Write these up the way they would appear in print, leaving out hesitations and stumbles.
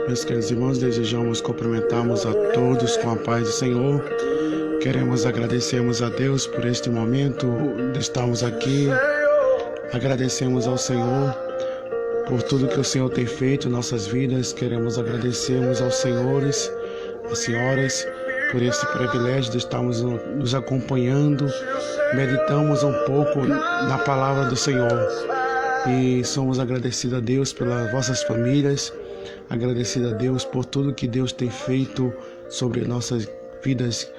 Meus queridos irmãos, desejamos cumprimentarmos a todos com a paz do Senhor. Queremos agradecermos a Deus por este momento de estarmos aqui. Agradecemos ao Senhor por tudo que o Senhor tem feito em nossas vidas. Queremos agradecermos aos senhores, às senhoras, por esse privilégio de estarmos nos acompanhando. Meditamos um pouco na palavra do Senhor e somos agradecidos a Deus pelas vossas famílias, agradecidos a Deus por tudo que Deus tem feito sobre nossas vidas,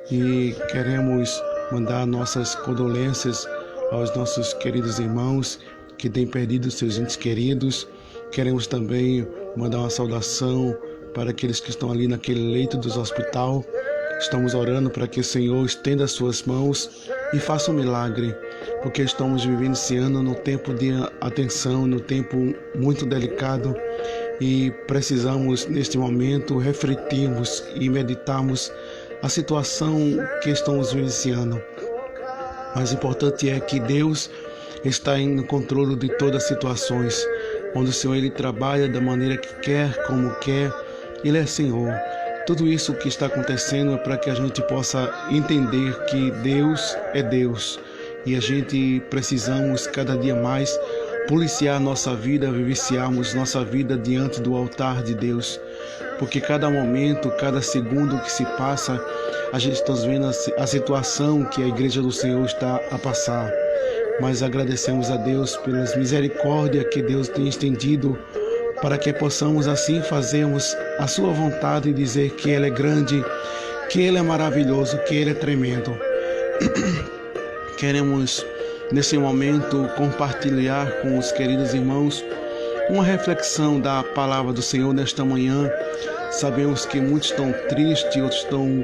e queremos mandar nossas condolências aos nossos queridos irmãos que têm perdido seus entes queridos. Queremos também mandar uma saudação para aqueles que estão ali naquele leito do hospital. Estamos orando para que o Senhor estenda as suas mãos e faça um milagre, porque estamos vivendo esse ano no tempo de atenção, no tempo muito delicado, e precisamos neste momento refletirmos e meditarmos a situação que estamos vivenciando. Mas o importante é que Deus está no controle de todas as situações, onde o Senhor Ele trabalha da maneira que quer, como quer. Ele é Senhor. Tudo isso que está acontecendo é para que a gente possa entender que Deus é Deus, e a gente precisamos cada dia mais policiar nossa vida, vivenciarmos nossa vida diante do altar de Deus, porque cada momento, cada segundo que se passa, a gente está vendo a situação que a Igreja do Senhor está a passar. Mas agradecemos a Deus pelas misericórdias que Deus tem estendido, para que possamos assim fazermos a sua vontade e dizer que Ele é grande, que Ele é maravilhoso, que Ele é tremendo. Queremos nesse momento compartilhar com os queridos irmãos uma reflexão da palavra do Senhor nesta manhã. Sabemos que muitos estão tristes, outros estão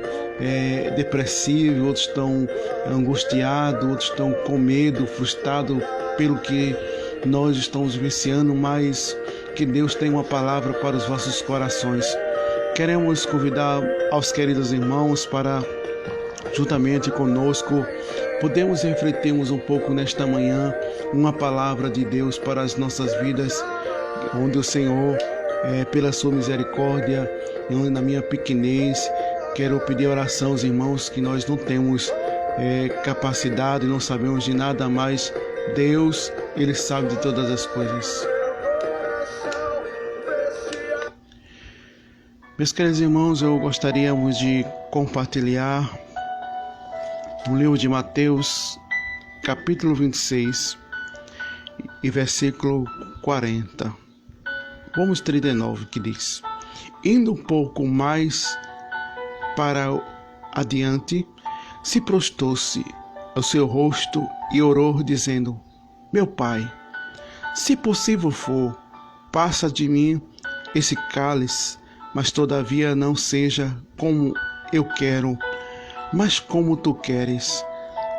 depressivos, outros estão angustiados, outros estão com medo, frustrados pelo que nós estamos vivenciando, mas que Deus tem uma palavra para os vossos corações. Queremos convidar aos queridos irmãos para, juntamente conosco, podemos refletirmos um pouco nesta manhã uma palavra de Deus para as nossas vidas, onde o Senhor, pela sua misericórdia, onde na minha pequenez, quero pedir oração aos irmãos que nós não temos capacidade, não sabemos de nada, mas Deus, Ele sabe de todas as coisas. Meus queridos irmãos, eu gostaríamos de compartilhar o livro de Mateus, capítulo 26 e versículo 40. Vamos 39, que diz: Indo um pouco mais para adiante, se prostrou-se ao seu rosto e orou, dizendo: Meu Pai, se possível for, passa de mim esse cálice, mas todavia não seja como eu quero, mas como tu queres.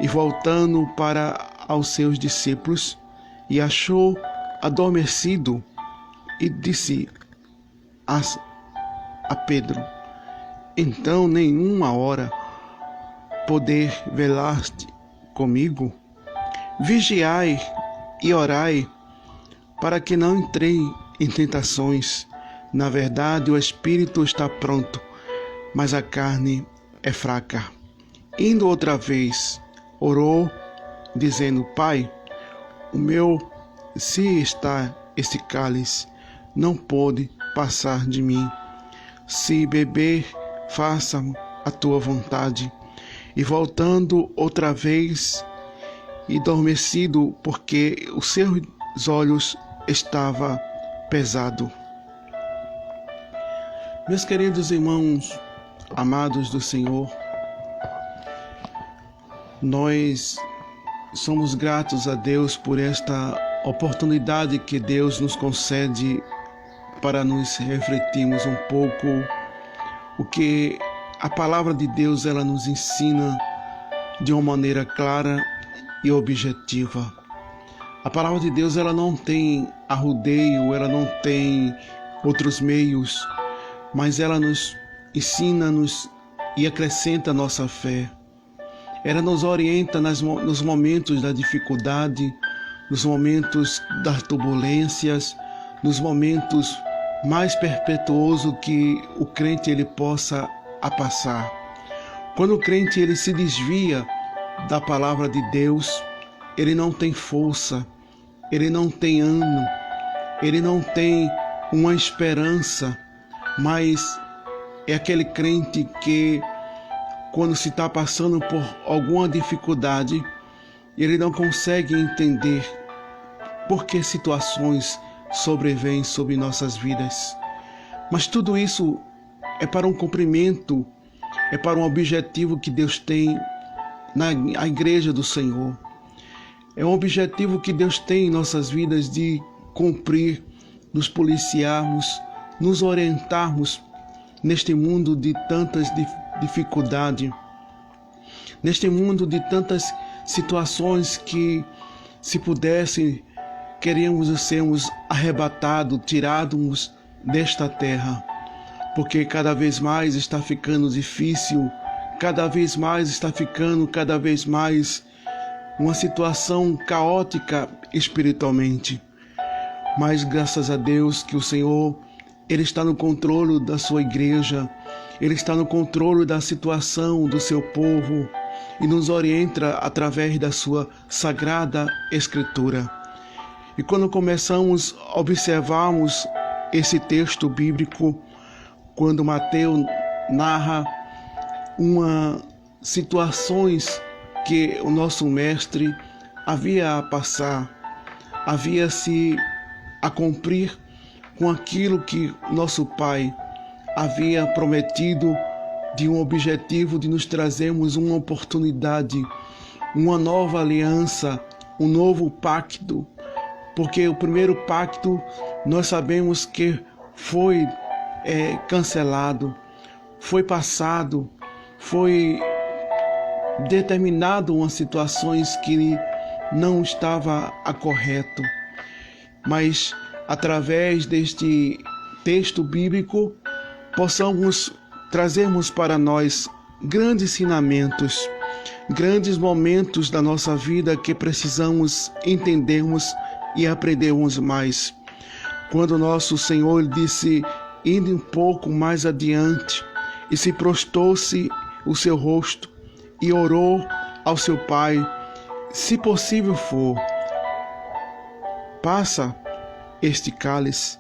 E voltando para aos seus discípulos, e achou adormecido, e disse a Pedro: Então nenhuma hora poder velar-te comigo? Vigiai e orai, para que não entrei em tentações. Na verdade, o espírito está pronto, mas a carne é fraca. Indo outra vez, orou, dizendo: Pai, se está esse cálice, não pode passar de mim. Se beber, faça a tua vontade. E voltando outra vez, e adormecido, porque os seus olhos estavam pesados. Meus queridos irmãos, amados do Senhor, nós somos gratos a Deus por esta oportunidade que Deus nos concede para nos refletirmos um pouco o que a palavra de Deus ela nos ensina de uma maneira clara e objetiva. A palavra de Deus ela não tem arrudeio, ela não tem outros meios, mas ela nos ensina-nos e acrescenta a nossa fé. Ela nos orienta nos momentos da dificuldade, nos momentos das turbulências, nos momentos mais perpetuosos que o crente ele possa passar. Quando o crente ele se desvia da palavra de Deus, ele não tem força, ele não tem ânimo, ele não tem uma esperança, mas é aquele crente que, quando se está passando por alguma dificuldade, ele não consegue entender por que situações sobrevêm sobre nossas vidas. Mas tudo isso é para um cumprimento, é para um objetivo que Deus tem na igreja do Senhor. É um objetivo que Deus tem em nossas vidas de cumprir, nos policiarmos, nos orientarmos neste mundo de tantas dificuldades, neste mundo de tantas situações que, se pudesse, queríamos sermos arrebatados, tirados desta terra, porque cada vez mais está ficando difícil, cada vez mais está ficando uma situação caótica espiritualmente. Mas graças a Deus que o Senhor, Ele está no controle da sua igreja, Ele está no controle da situação do seu povo e nos orienta através da sua sagrada Escritura. E quando começamos a observarmos esse texto bíblico, quando Mateus narra situações que o nosso mestre havia a passar, havia-se a cumprir com aquilo que nosso Pai havia prometido, de um objetivo de nos trazermos uma oportunidade, uma nova aliança, um novo pacto, porque o primeiro pacto nós sabemos que foi cancelado, foi passado, foi determinado umas situações que não estava correto. Mas através deste texto bíblico possamos trazermos para nós grandes ensinamentos, grandes momentos da nossa vida que precisamos entendermos e aprendermos mais. Quando nosso Senhor disse, indo um pouco mais adiante, e se prostou-se o seu rosto e orou ao seu Pai, se possível for, passa este cálice,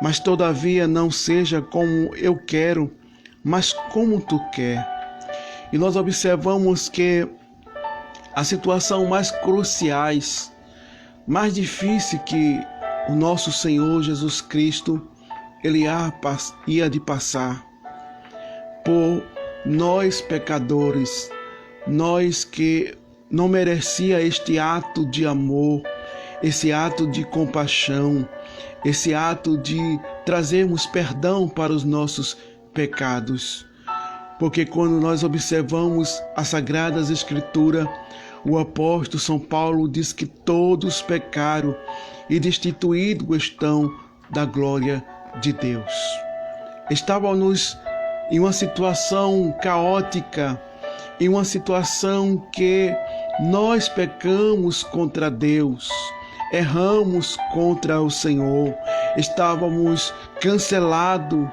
mas todavia não seja como eu quero, mas como tu quer. E nós observamos que a situação mais cruciais, mais difícil que o nosso Senhor Jesus Cristo Ele ia de passar por nós pecadores, nós que não merecia este ato de amor, esse ato de compaixão, esse ato de trazermos perdão para os nossos pecados. Porque quando nós observamos as Sagradas Escrituras, o apóstolo São Paulo diz que todos pecaram e destituídos estão da glória de Deus. Estávamos em uma situação caótica, em uma situação que nós pecamos contra Deus, erramos contra o Senhor, estávamos cancelados,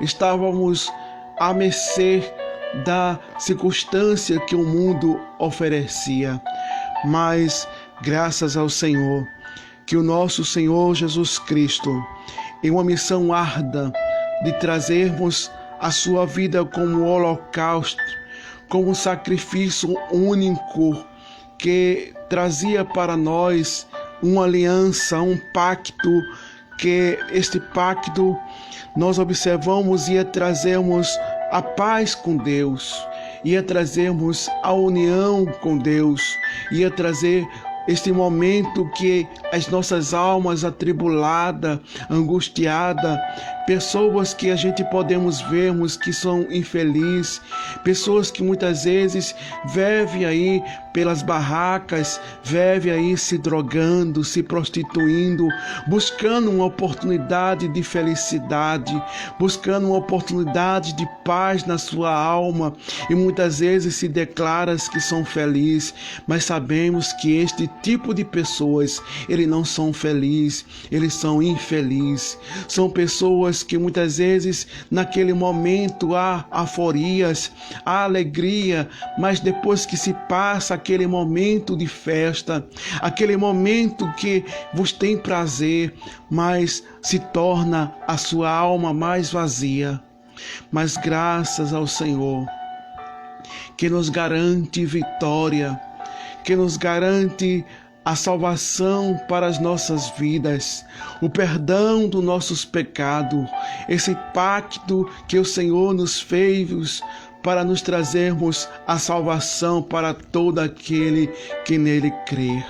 estávamos à mercê da circunstância que o mundo oferecia. Mas, graças ao Senhor, que o nosso Senhor Jesus Cristo, em uma missão árdua de trazermos a sua vida como holocausto, como um sacrifício único, que trazia para nós uma aliança, um pacto, que este pacto nós observamos ia trazermos a paz com Deus, ia trazermos a união com Deus, ia trazer este momento que as nossas almas atribuladas, angustiadas, pessoas que a gente podemos vermos que são infelizes, pessoas que muitas vezes vivem aí pelas barracas, vive aí se drogando, se prostituindo, buscando uma oportunidade de felicidade, buscando uma oportunidade de paz na sua alma, e muitas vezes se declara que são felizes, mas sabemos que este tipo de pessoas, eles não são felizes, eles são infelizes. São pessoas que muitas vezes naquele momento há euforias, há alegria, mas depois que se passa aquele momento de festa, aquele momento que vos tem prazer, mas se torna a sua alma mais vazia. Mas graças ao Senhor, que nos garante vitória, que nos garante a salvação para as nossas vidas, o perdão dos nossos pecados, esse pacto que o Senhor nos fez para nos trazermos a salvação para todo aquele que nele crer.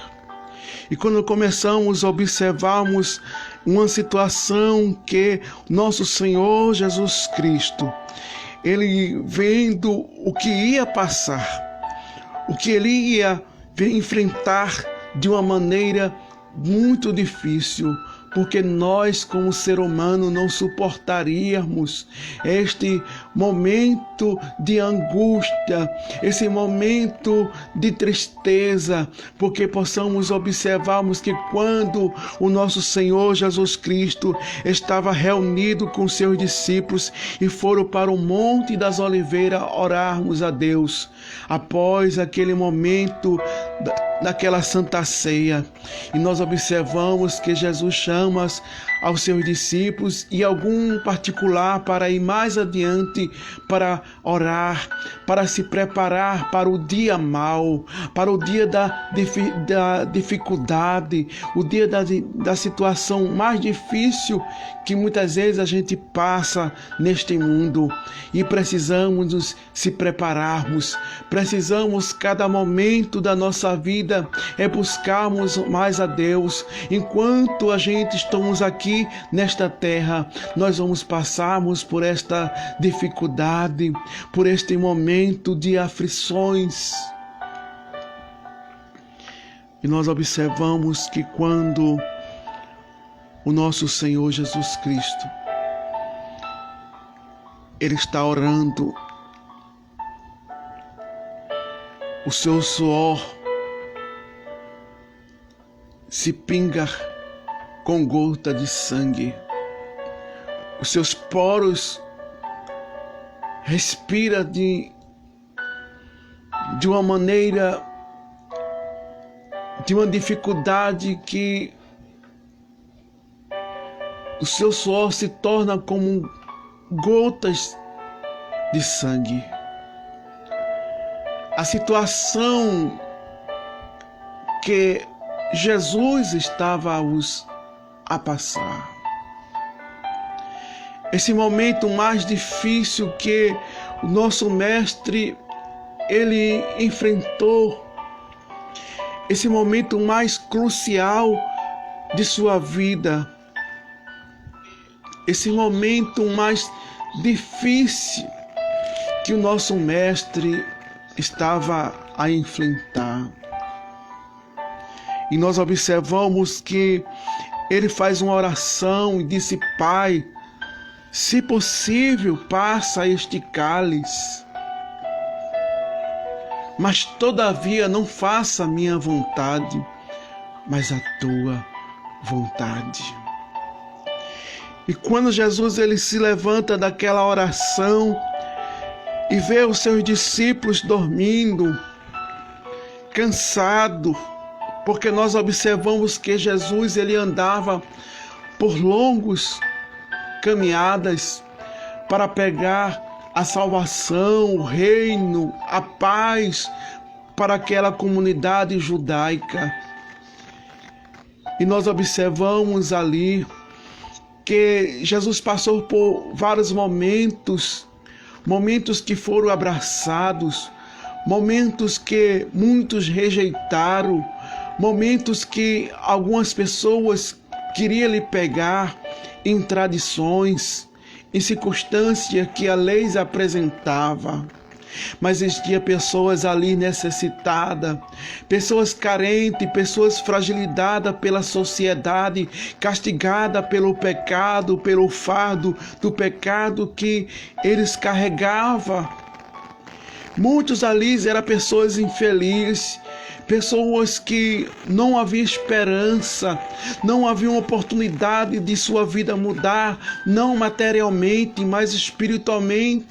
E quando começamos a observarmos uma situação que nosso Senhor Jesus Cristo, ele vendo o que ia passar, o que ele ia enfrentar de uma maneira muito difícil, porque nós, como ser humano, não suportaríamos este momento de angústia, esse momento de tristeza, porque possamos observarmos que quando o nosso Senhor Jesus Cristo estava reunido com seus discípulos e foram para o Monte das Oliveiras orarmos a Deus, após aquele momento daquela Santa Ceia, e nós observamos que Jesus chama aos seus discípulos e algum particular para ir mais adiante para orar, para se preparar para o dia mau, para o dia da dificuldade, o dia da situação mais difícil que muitas vezes a gente passa neste mundo, e precisamos nos se prepararmos, precisamos cada momento da nossa vida buscarmos mais a Deus. Enquanto a gente estamos aqui nesta terra, nós vamos passarmos por esta dificuldade, por este momento de aflições. E nós observamos que quando o nosso Senhor Jesus Cristo, Ele está orando, o seu suor se pinga com gota de sangue, os seus poros respira de uma maneira, de uma dificuldade que o seu suor se torna como gotas de sangue. A situação que Jesus estava a passar, esse momento mais difícil que o nosso mestre ele enfrentou, esse momento mais crucial de sua vida, esse momento mais difícil que o nosso mestre estava a enfrentar. E nós observamos que ele faz uma oração e disse: Pai, se possível, passa este cálice, mas todavia não faça a minha vontade, mas a tua vontade. E quando Jesus ele se levanta daquela oração e vê os seus discípulos dormindo, cansado, porque nós observamos que Jesus ele andava por longos caminhadas para pegar a salvação, o reino, a paz para aquela comunidade judaica. E nós observamos ali que Jesus passou por vários momentos que foram abraçados, momentos que muitos rejeitaram, momentos que algumas pessoas queriam lhe pegar em tradições, em circunstâncias que a lei apresentava. mas existiam pessoas ali necessitadas, pessoas carentes, pessoas fragilizadas pela sociedade, castigadas pelo pecado, pelo fardo do pecado que eles carregavam. Muitos ali eram pessoas infelizes, pessoas que não havia esperança, não havia uma oportunidade de sua vida mudar, não materialmente, mas espiritualmente.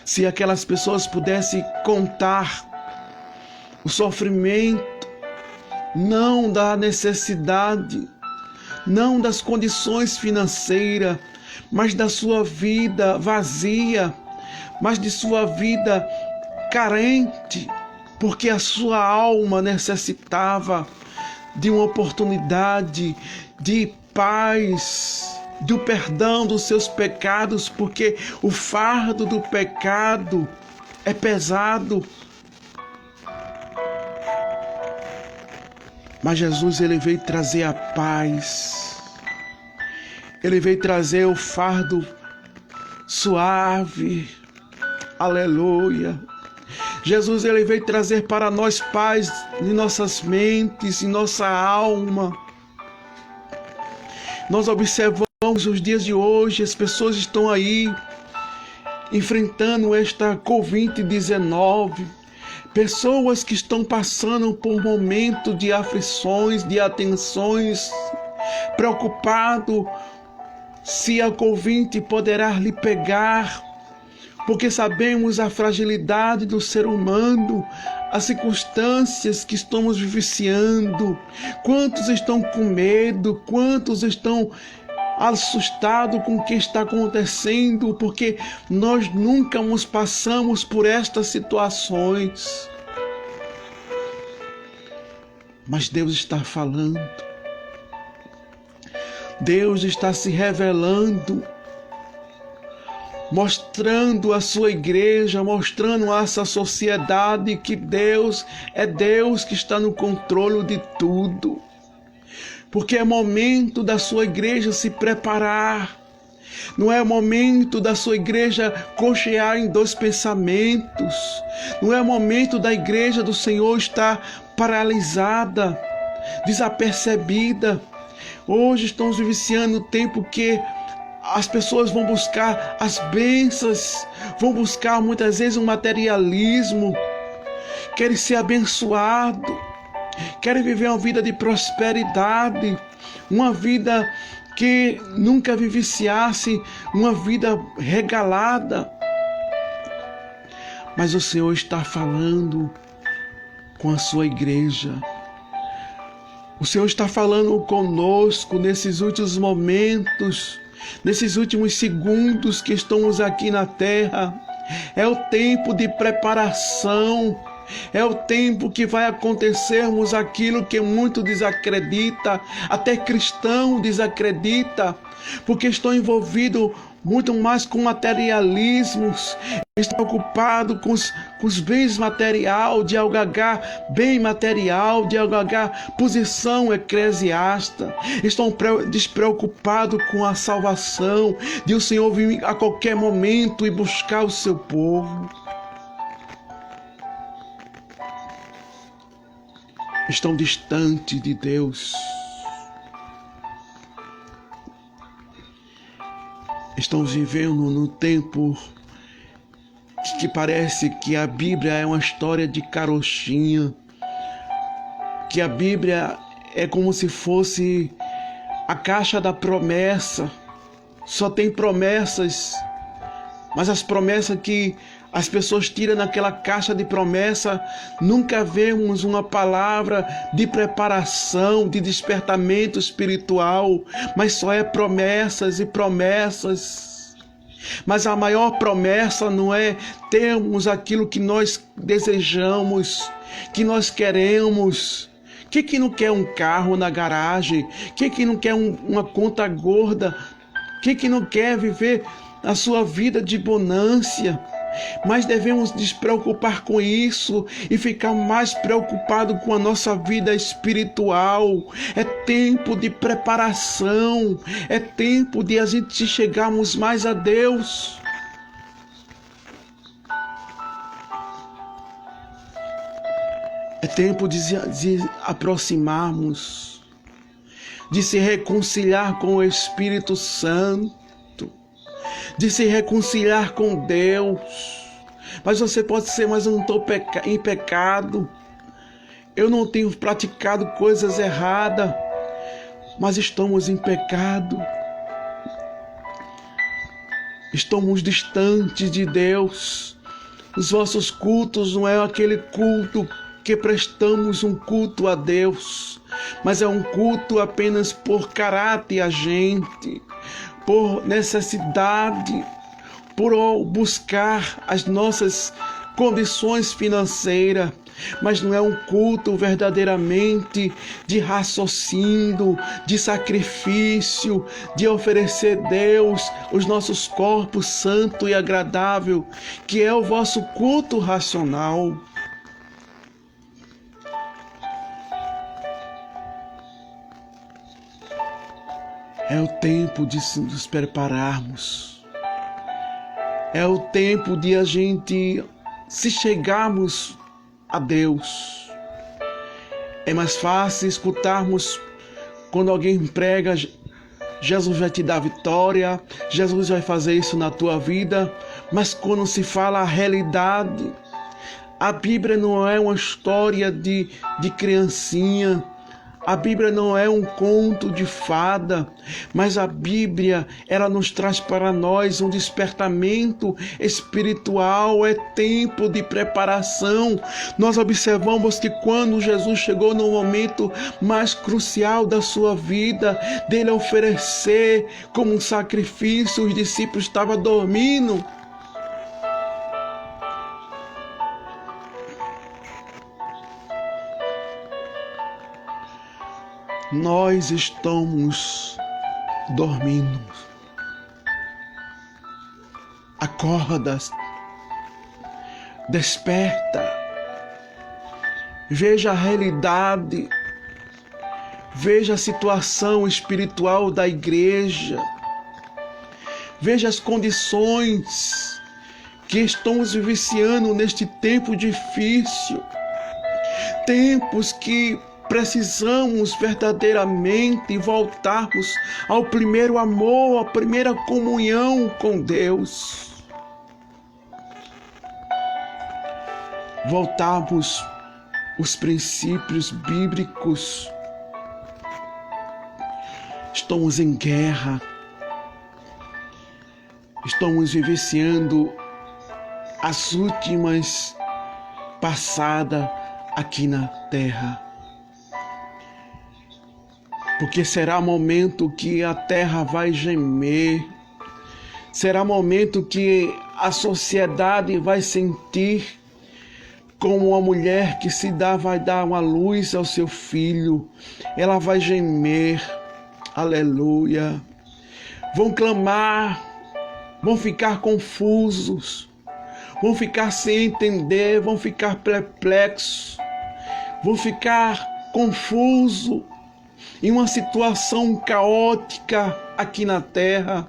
Se aquelas pessoas pudessem contar o sofrimento, não da necessidade, não das condições financeiras, mas da sua vida vazia, mas de sua vida carente, porque a sua alma necessitava de uma oportunidade de paz, do perdão dos seus pecados, porque o fardo do pecado é pesado. Mas Jesus, ele veio trazer a paz. Ele veio trazer o fardo suave. Aleluia. Jesus, ele veio trazer para nós paz em nossas mentes, em nossa alma. Nós observamos os dias de hoje, as pessoas estão aí enfrentando esta Covid-19. Pessoas que estão passando por momentos de aflições, de atenções, preocupado se a Covid poderá lhe pegar, porque sabemos a fragilidade do ser humano, as circunstâncias que estamos vivenciando. Quantos estão com medo, quantos estão assustados com o que está acontecendo, porque nós nunca nos passamos por estas situações. Mas Deus está falando. Deus está se revelando, mostrando a sua igreja, mostrando a essa sociedade que Deus é Deus que está no controle de tudo. Porque é momento da sua igreja se preparar. Não é momento da sua igreja cochear em dois pensamentos. Não é momento da igreja do Senhor estar paralisada, desapercebida. Hoje estamos vivenciando o tempo que as pessoas vão buscar as bênçãos, vão buscar muitas vezes um materialismo, querem ser abençoados, querem viver uma vida de prosperidade, uma vida que nunca vivenciasse, uma vida regalada. Mas o Senhor está falando com a sua igreja. O Senhor está falando conosco nesses últimos momentos, nesses últimos segundos que estamos aqui na terra. É o tempo de preparação. É o tempo que vai acontecermos aquilo que muito desacredita, até cristão desacredita, porque estão envolvidos muito mais com materialismos, estão preocupados com os bens material, de algagar bem material, de algagar posição eclesiástica, estão despreocupados com a salvação, de o Senhor vir a qualquer momento e buscar o seu povo. Estão distantes de Deus. Estamos vivendo num tempo que parece que a Bíblia é uma história de carochinha, que a Bíblia é como se fosse a caixa da promessa. Só tem promessas, mas as promessas que as pessoas tiram naquela caixa de promessa, nunca vemos uma palavra de preparação, de despertamento espiritual, mas só é promessas e promessas. Mas a maior promessa não é termos aquilo que nós desejamos, que nós queremos. Quem que não quer um carro na garagem? Quem que não quer uma conta gorda? Quem que não quer viver a sua vida de bonância? Mas devemos nos preocupar com isso e ficar mais preocupado com a nossa vida espiritual. É tempo de preparação, é tempo de a gente chegarmos mais a Deus. tempo de aproximarmos, de se reconciliar com o Espírito Santo, de se reconciliar com Deus. Mas você pode dizer, mas eu não estou em pecado, eu não tenho praticado coisas erradas, mas estamos em pecado, estamos distantes de Deus. Os vossos cultos não é aquele culto que prestamos um culto a Deus, mas é um culto apenas por caráter a gente, por necessidade, por buscar as nossas condições financeiras, mas não é um culto verdadeiramente de raciocínio, de sacrifício, de oferecer a Deus os nossos corpos santo e agradável, que é o vosso culto racional. É o tempo de nos prepararmos. É o tempo de a gente, se chegarmos a Deus. É mais fácil escutarmos quando alguém prega: Jesus vai te dar vitória, Jesus vai fazer isso na tua vida. Mas quando se fala a realidade, a Bíblia não é uma história de criancinha. A Bíblia não é um conto de fada, mas a Bíblia, ela nos traz para nós um despertamento espiritual, é tempo de preparação. Nós observamos que quando Jesus chegou no momento mais crucial da sua vida, dele oferecer como um sacrifício, os discípulos estavam dormindo. Nós estamos dormindo. Acorda, desperta, veja a realidade, veja a situação espiritual da igreja, veja as condições que estamos vivenciando neste tempo difícil, tempos que precisamos verdadeiramente voltarmos ao primeiro amor, à primeira comunhão com Deus. Voltarmos os princípios bíblicos. Estamos em guerra. Estamos vivenciando as últimas passadas aqui na terra. Porque será momento que a terra vai gemer, será momento que a sociedade vai sentir como uma mulher que vai dar uma luz ao seu filho, ela vai gemer, aleluia. Vão clamar, vão ficar confusos, vão ficar sem entender, vão ficar perplexos, vão ficar confusos, em uma situação caótica aqui na terra.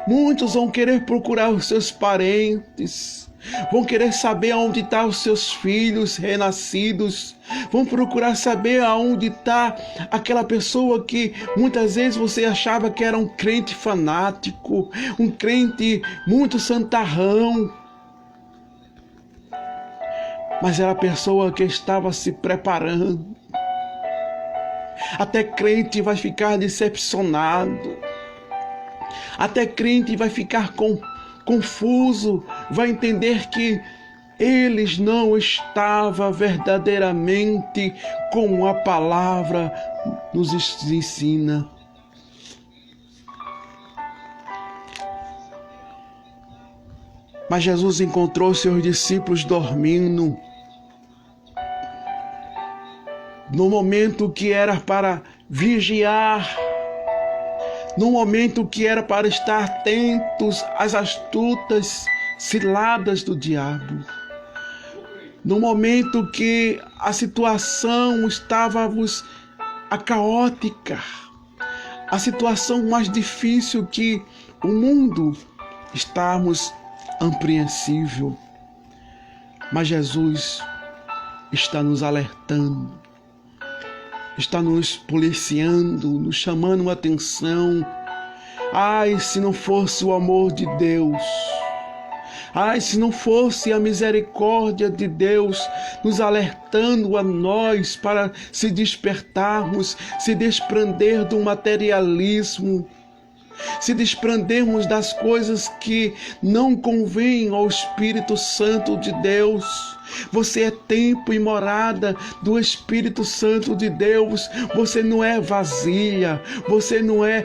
Muitos vão querer procurar os seus parentes, vão querer saber aonde estão os seus filhos renascidos, vão procurar saber aonde está aquela pessoa que muitas vezes você achava que era um crente fanático, um crente muito santarrão, mas era a pessoa que estava se preparando. Até crente vai ficar decepcionado. Até crente vai ficar confuso, vai entender que eles não estavam verdadeiramente como a palavra nos ensina. Mas Jesus encontrou seus discípulos dormindo. No momento que era para vigiar, no momento que era para estar atentos às astutas ciladas do diabo, no momento que a situação estava caótica, a situação mais difícil que o mundo estávamos apreensível, mas Jesus está nos alertando, está nos policiando, nos chamando a atenção. Ai, se não fosse o amor de Deus, ai, se não fosse a misericórdia de Deus nos alertando a nós para se despertarmos, se desprender do materialismo, se desprendermos das coisas que não convêm ao Espírito Santo de Deus. Você é templo e morada do Espírito Santo de Deus. Você não é vasilha, você não é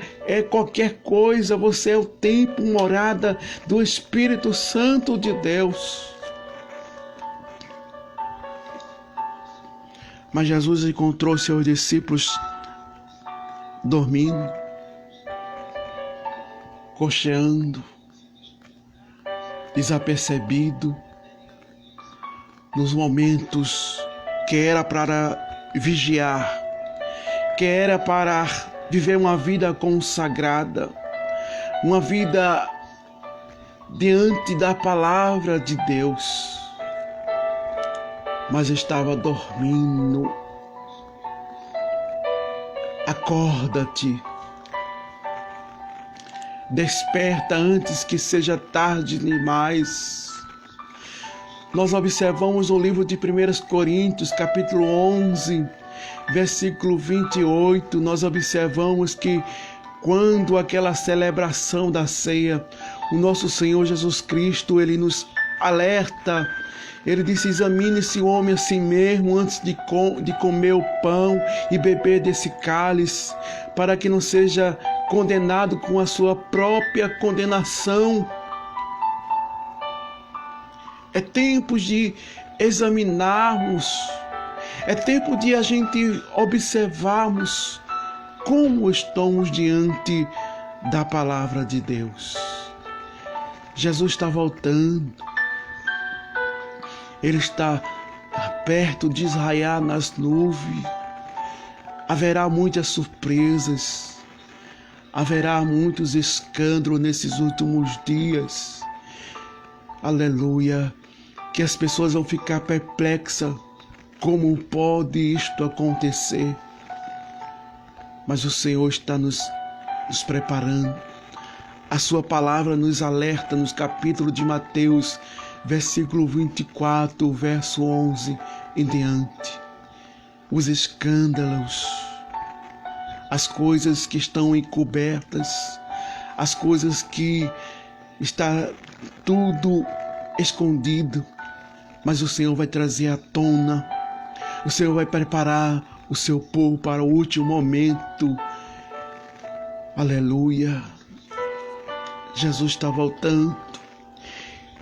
qualquer coisa, você é o templo e morada do Espírito Santo de Deus. Mas Jesus encontrou seus discípulos dormindo, cocheando, desapercebido, nos momentos que era para vigiar, que era para viver uma vida consagrada, uma vida diante da palavra de Deus, mas estava dormindo. Acorda-te, desperta antes que seja tarde demais. Nós observamos no livro de 1 Coríntios, capítulo 11, versículo 28, nós observamos que quando aquela celebração da ceia, o nosso Senhor Jesus Cristo, Ele nos alerta, Ele disse: examine-se o homem a si mesmo antes de comer o pão e beber desse cálice, para que não seja condenado com a sua própria condenação. É tempo de examinarmos, é tempo de a gente observarmos como estamos diante da palavra de Deus. Jesus está voltando, Ele está perto de raiar nas nuvens. Haverá muitas surpresas, haverá muitos escândalos nesses últimos dias. Aleluia! Que as pessoas vão ficar perplexas. Como pode isto acontecer? Mas o Senhor está nos preparando. A sua palavra nos alerta nos capítulos de Mateus, versículo 24, verso 11 em diante. Os escândalos, as coisas que estão encobertas, as coisas que está tudo escondido, mas o Senhor vai trazer à tona. O Senhor vai preparar o seu povo para o último momento. Aleluia! Jesus está voltando.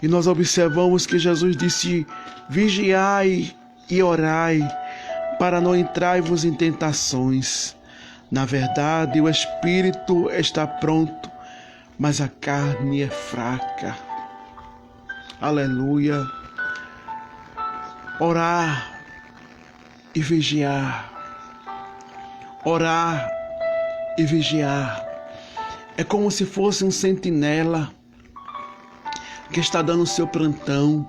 E nós observamos que Jesus disse: vigiai e orai, para não entrai-vos em tentações. Na verdade, o espírito está pronto, mas a carne é fraca. Aleluia! Orar e vigiar. Orar e vigiar. É como se fosse um sentinela que está dando o seu plantão.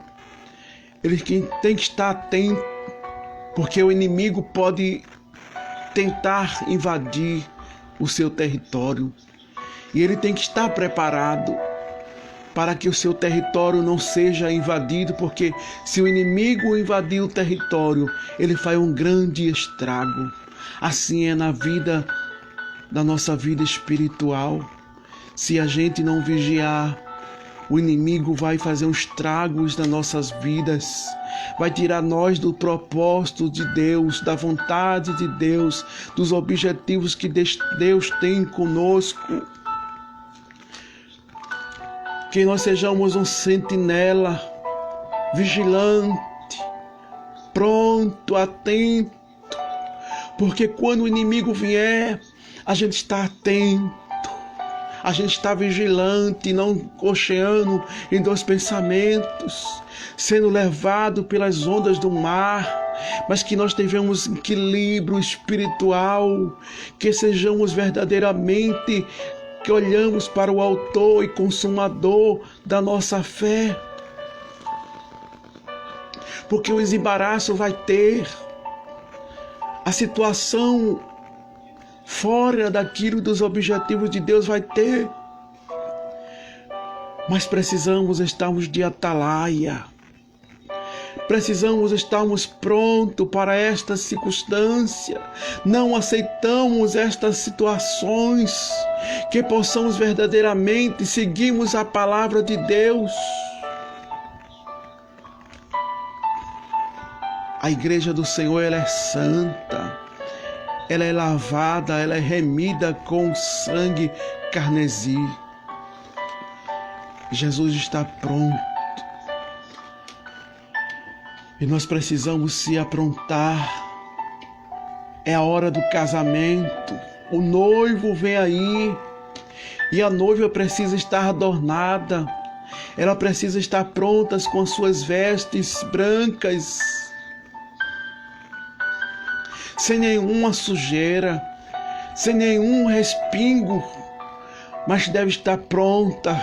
Ele tem que estar atento, porque o inimigo pode tentar invadir o seu território. E ele tem que estar preparado para que o seu território não seja invadido, porque se o inimigo invadir o território, ele faz um grande estrago. Assim é na vida, da nossa vida espiritual. Se a gente não vigiar, o inimigo vai fazer uns estragos nas nossas vidas, vai tirar nós do propósito de Deus, da vontade de Deus, dos objetivos que Deus tem conosco. Que nós sejamos um sentinela, vigilante, pronto, atento, porque quando o inimigo vier, a gente está atento, a gente está vigilante, não cocheando em dois pensamentos, sendo levado pelas ondas do mar, mas que nós tenhamos equilíbrio espiritual, que sejamos verdadeiramente, que olhamos para o autor e consumador da nossa fé. porque o desembaraço vai ter, a situação fora daquilo dos objetivos de Deus vai ter, mas precisamos estarmos de atalaia, precisamos estarmos prontos para esta circunstância, não aceitamos estas situações, que possamos verdadeiramente seguirmos a palavra de Deus. A igreja do Senhor, ela é santa, ela é lavada, ela é remida com sangue carmesim. Jesus está pronto e nós precisamos se aprontar. É a hora do casamento, o noivo vem aí e a noiva precisa estar adornada, ela precisa estar pronta com suas vestes brancas, sem nenhuma sujeira, sem nenhum respingo, mas deve estar pronta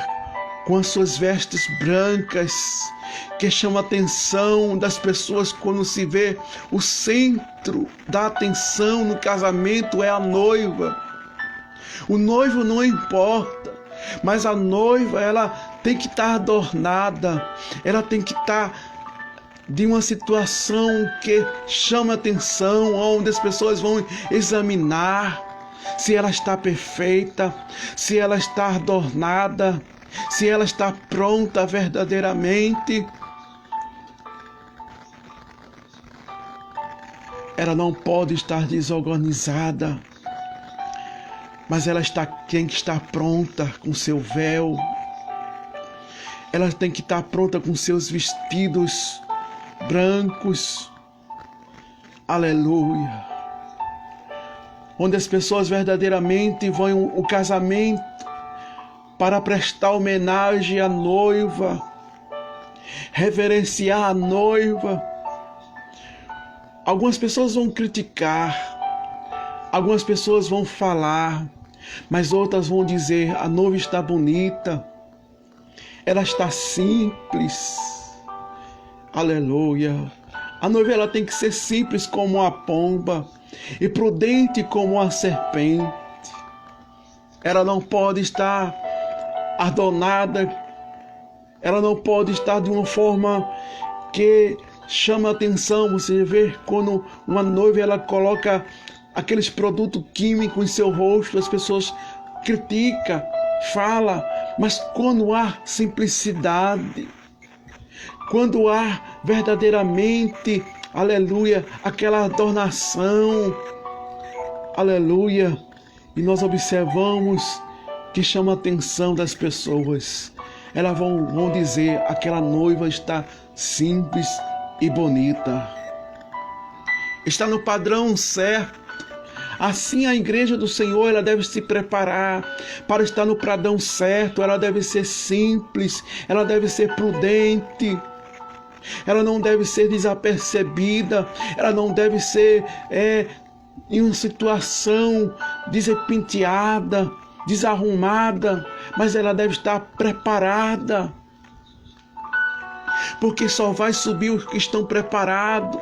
com as suas vestes brancas, que chama a atenção das pessoas quando se vê. O centro da atenção no casamento é a noiva. O noivo não importa, mas a noiva, ela tem que estar adornada, ela tem que estar de uma situação que chama atenção, onde as pessoas vão examinar se ela está perfeita, se ela está adornada, se ela está pronta verdadeiramente. Ela não pode estar desorganizada, mas ela tem que estar pronta com seu véu, ela tem que estar pronta com seus vestidos brancos, aleluia, onde as pessoas verdadeiramente vão ao casamento para prestar homenagem à noiva, reverenciar a noiva. Algumas pessoas vão criticar, algumas pessoas vão falar, mas outras vão dizer: a noiva está bonita, ela está simples. Aleluia. A noiva, ela tem que ser simples como a pomba e prudente como a serpente. Ela não pode estar adornada, ela não pode estar de uma forma que chama a atenção. Você vê quando uma noiva, ela coloca aqueles produtos químicos em seu rosto, as pessoas criticam, falam, mas quando há simplicidade, quando há verdadeiramente, aleluia, aquela adornação, aleluia, e nós observamos que chama a atenção das pessoas, elas vão dizer: aquela noiva está simples e bonita, está no padrão certo. Assim a igreja do Senhor, ela deve se preparar para estar no padrão certo. Ela deve ser simples, ela deve ser prudente, ela não deve ser desapercebida, ela não deve ser em uma situação despenteada, desarrumada, mas ela deve estar preparada, porque só vai subir os que estão preparados.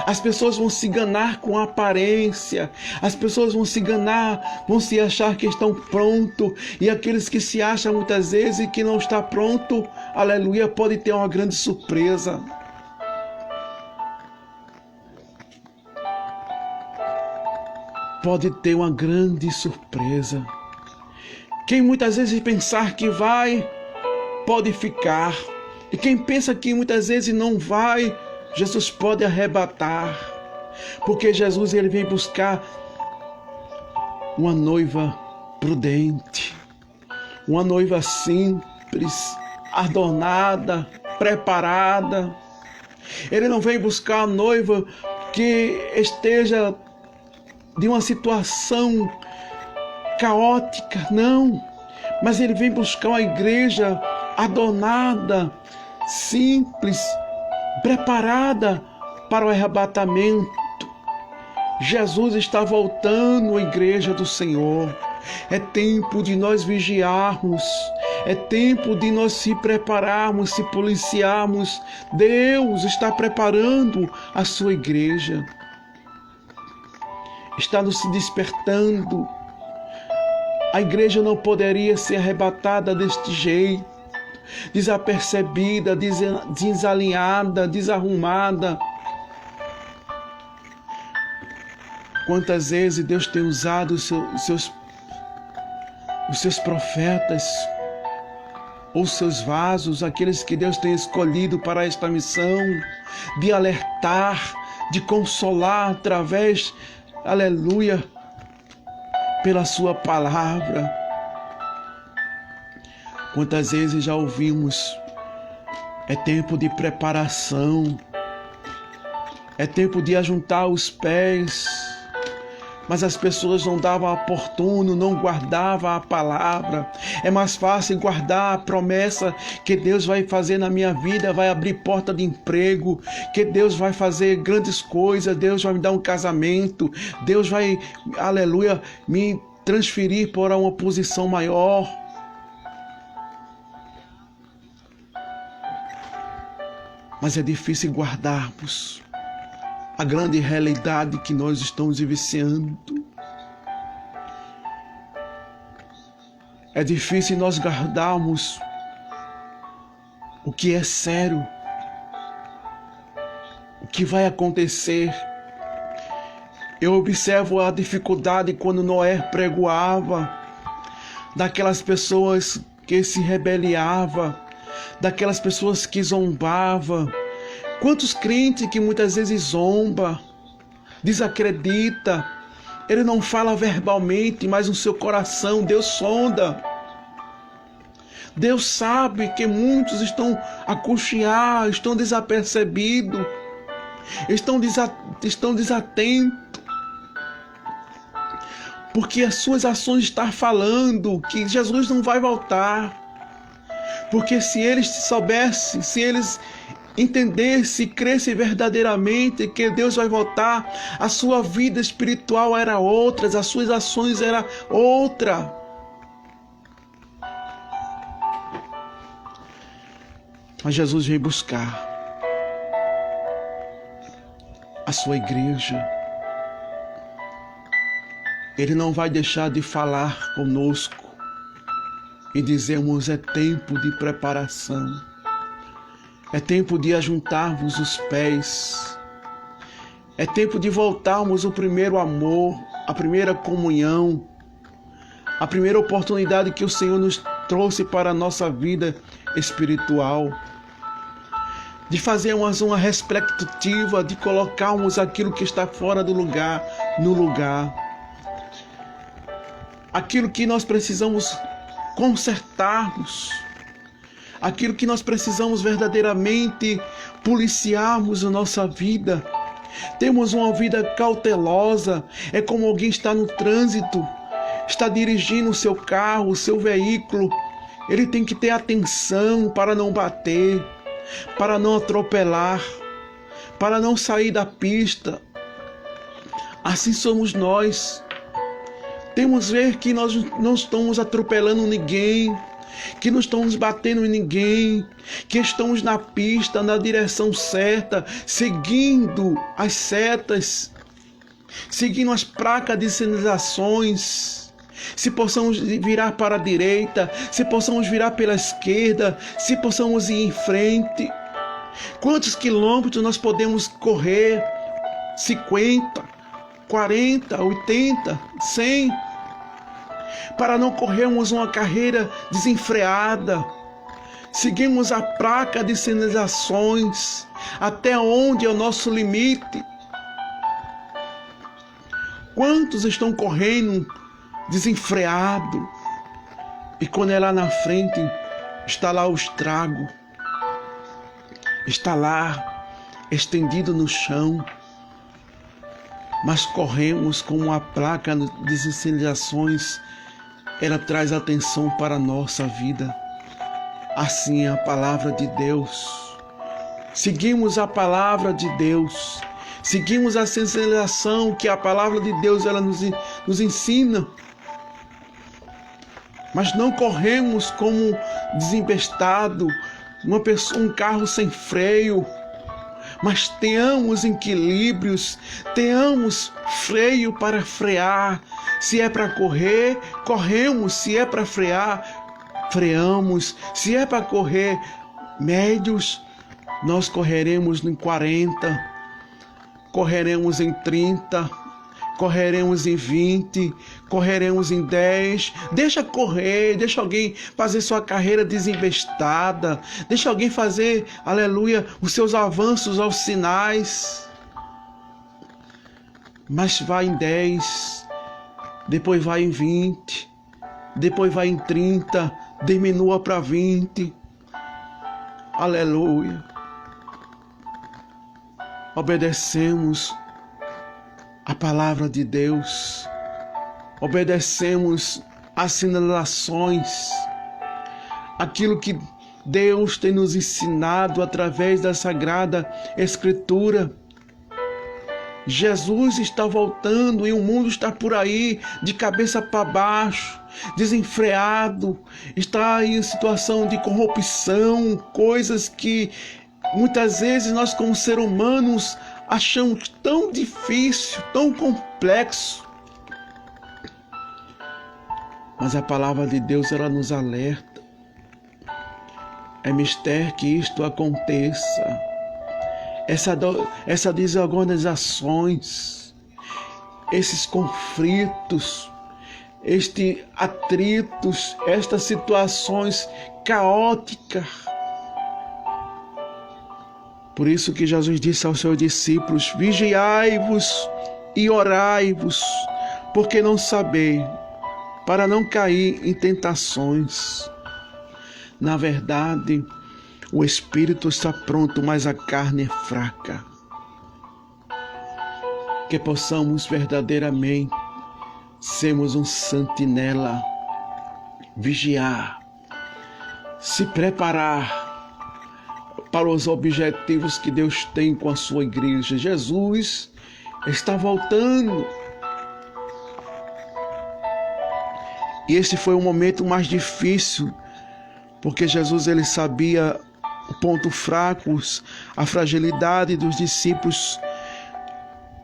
As pessoas vão se enganar com a aparência, as pessoas vão se enganar, vão se achar que estão prontos, e aqueles que se acham muitas vezes que não está pronto, aleluia, pode ter uma grande surpresa. Pode ter uma grande surpresa. Quem muitas vezes pensar que vai, pode ficar, e quem pensa que muitas vezes não vai, Jesus pode arrebatar, porque Jesus, ele vem buscar uma noiva prudente, uma noiva simples, adornada, preparada. Ele não vem buscar a noiva que esteja de uma situação caótica, não, mas ele vem buscar uma igreja adornada, simples, preparada para o arrebatamento. Jesus está voltando à igreja do Senhor. É tempo de nós vigiarmos. É tempo de nós se prepararmos, se policiarmos. Deus está preparando a sua igreja. Está nos despertando. A igreja não poderia ser arrebatada deste jeito, desapercebida, desalinhada, desarrumada. Quantas vezes Deus tem usado os seus profetas, ou seus vasos, aqueles que Deus tem escolhido para esta missão, de alertar, de consolar através, aleluia, pela sua palavra. Quantas vezes já ouvimos, é tempo de preparação, é tempo de ajuntar os pés, mas as pessoas não davam oportuno, não guardavam a palavra. É mais fácil guardar a promessa que Deus vai fazer na minha vida, vai abrir porta de emprego, que Deus vai fazer grandes coisas, Deus vai me dar um casamento, Deus vai, aleluia, me transferir para uma posição maior. Mas é difícil guardarmos a grande realidade que nós estamos vivenciando. É difícil nós guardarmos o que é sério, o que vai acontecer. Eu observo a dificuldade quando Noé pregoava, daquelas pessoas que se rebeliavam, daquelas pessoas que zombavam. Quantos crentes que muitas vezes zomba, desacredita, ele não fala verbalmente, mas no seu coração Deus sonda. Deus sabe que muitos estão a cochear, estão desapercebidos, estão desatentos, porque as suas ações estão falando que Jesus não vai voltar. Porque se eles soubessem, se eles entendesse, cresce verdadeiramente que Deus vai voltar, a sua vida espiritual era outra, as suas ações eram outra. Mas Jesus veio buscar a sua igreja. Ele não vai deixar de falar conosco e dizermos: é tempo de preparação. É tempo de ajuntarmos os pés. É tempo de voltarmos o primeiro amor, a primeira comunhão, a primeira oportunidade que o Senhor nos trouxe para a nossa vida espiritual. De fazermos uma retrospectiva, de colocarmos aquilo que está fora do lugar, no lugar. Aquilo que nós precisamos consertarmos. Aquilo que nós precisamos verdadeiramente policiarmos a nossa vida. Temos uma vida cautelosa. É como alguém está no trânsito, está dirigindo o seu carro, o seu veículo. Ele tem que ter atenção para não bater, para não atropelar, para não sair da pista. Assim somos nós. Temos que ver que nós não estamos atropelando ninguém, que não estamos batendo em ninguém, que estamos na pista, na direção certa, seguindo as setas, seguindo as placas de sinalizações. Se possamos virar para a direita, se possamos virar pela esquerda, se possamos ir em frente. Quantos quilômetros nós podemos correr? 50, 40, 80, 100? Para não corrermos uma carreira desenfreada. Seguimos a placa de sinalizações. Até onde é o nosso limite? Quantos estão correndo desenfreado? E quando é lá na frente, está lá o estrago. Está lá, estendido no chão. Mas corremos com uma placa de sinalizações. Ela traz atenção para a nossa vida. Assim é a palavra de Deus. Seguimos a palavra de Deus. Seguimos a sinalização que a palavra de Deus ela nos ensina. mas não corremos como desembestado, um carro sem freio, mas tenhamos equilíbrios, tenhamos freio para frear. Se é para correr, corremos. Se é para frear, freamos. Se é para correr médios, nós correremos em 40, correremos em 30, correremos em 20, correremos em 10. Deixa correr, deixa alguém fazer sua carreira desembestada, deixa alguém fazer, aleluia, os seus avanços aos sinais. Mas vai em 10, depois vai em 20, depois vai em 30, diminua para 20. Aleluia. Obedecemos a palavra de Deus, obedecemos as sinalizações, aquilo que Deus tem nos ensinado através da Sagrada Escritura. Jesus está voltando e o mundo está por aí de cabeça para baixo, desenfreado, está em situação de corrupção, coisas que muitas vezes nós como seres humanos achamos tão difícil, tão complexo. Mas a palavra de Deus, ela nos alerta. É mistério que isto aconteça. Essa desorganizações, esses conflitos, estes atritos, estas situações caóticas. Por isso que Jesus disse aos seus discípulos: vigiai-vos e orai-vos, porque não sabeis, para não cair em tentações. Na verdade, o espírito está pronto, mas a carne é fraca. Que possamos verdadeiramente sermos um sentinela, vigiar, se preparar para os objetivos que Deus tem com a sua igreja. Jesus está voltando. E esse foi o momento mais difícil, porque Jesus, ele sabia o ponto fraco, a fragilidade dos discípulos.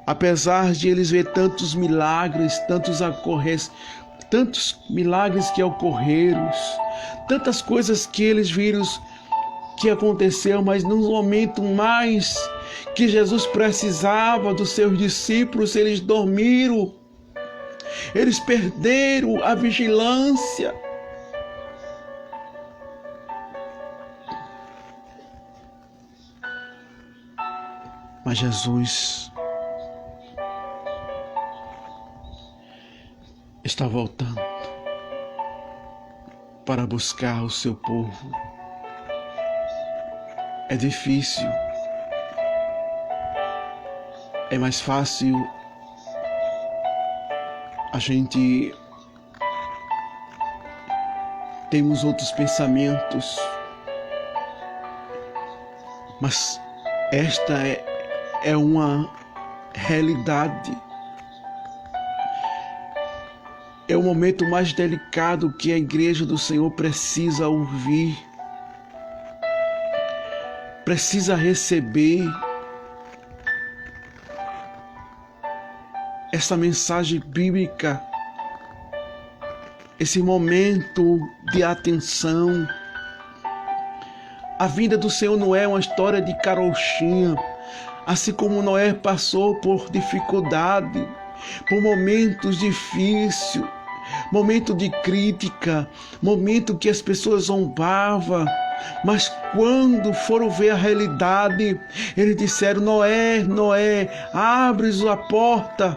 Apesar de eles ver tantos milagres, tantos milagres que ocorreram, tantas coisas que eles viram que aconteceu, mas no momento mais que Jesus precisava dos seus discípulos, eles dormiram, eles perderam a vigilância. Mas Jesus está voltando para buscar o seu povo. É difícil, é mais fácil a gente temos outros pensamentos, mas esta é uma realidade. É o momento mais delicado que a igreja do Senhor precisa ouvir, precisa receber essa mensagem bíblica, esse momento de atenção. A vinda do Senhor não é uma história de carochinha, assim como Noé passou por dificuldade, por momentos difíceis, momento de crítica, momento que as pessoas zombavam, mas quando foram ver a realidade, eles disseram: Noé, Noé, abres a porta.